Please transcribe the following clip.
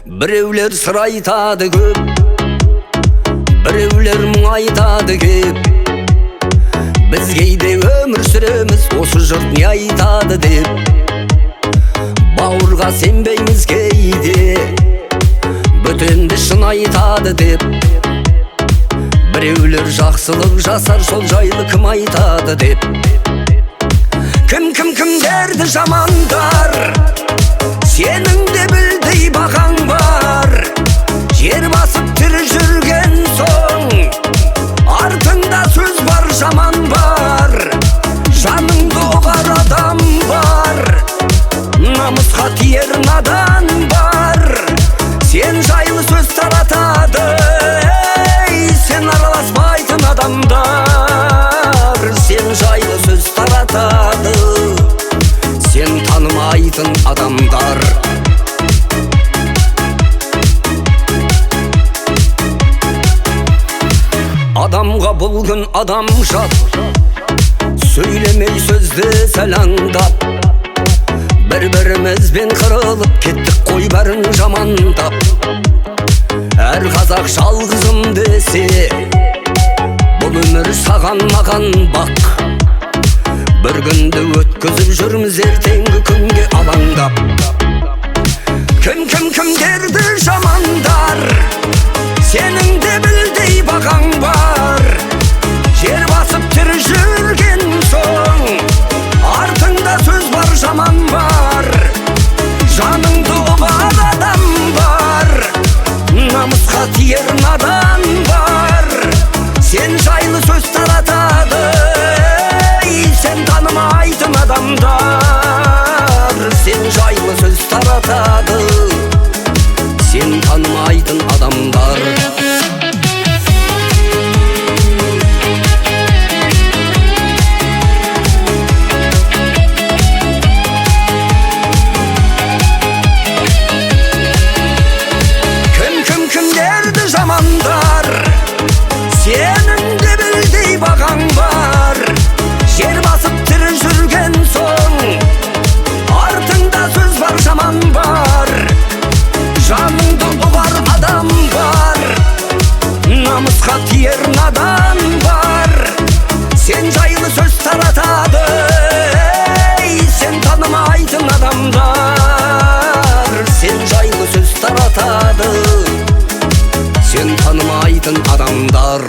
Біреулер сыр айтады көп, біреулер мұң айтады кеп. Біз кейде өмір сүреміз, осы жұрт не айтады деп. Бауырға сенбейміз кейде, бөтенді шын айтады деп. Біреулер жақсылық жасар, сол жайлы кім айтады деп. Кімдерді жамандар, сенің де білдей бағаң бар. Жер басып тірі жүрген соң, артыңда сөз бар, жаман бар. Жаныңды ұғар адам бар, намысқа тиер надан бар. Сен жайлы сөз таратады, сен араласпайтын адамдар. Сен жайлы сөз таратады, сен танымайтын адамдар. Адамға бұл күн адам жат, сөйлемей сөзді сәлаңдап. Бір-бірімізбен қырылып кеттік қой бәрін жамандап. Әр қазақ жалғызым десе, бұл өмір саған маған бақ. Бір күнді өткізіп жүрміз ертеңгі күнге алаңдап. Кімдерді жамандар, сенің де білдей бағаң бар. Жер басып тірі жүрген соң, артыңда сөз бар, жаман бар. Жаныңды ұғар адам бар, намысқа тиер надан бар. Сен жайлы сөз таратады, сен танымайтын адамдар. Сен жайлы сөз таратады, сен танымайтын адамдар. Кімдерді жамандар, сенің де білдей бағаң бар. Жер басып тірі жүрген соң, артыңда сөз бар, жаман бар. Жаныңды ұғар адам бар, намысқа тиер надан бар. Сен жайлы сөз таратады, сен танымайтын адамдар. Сен жайлы сөз таратады, сен танымайтын адамдар.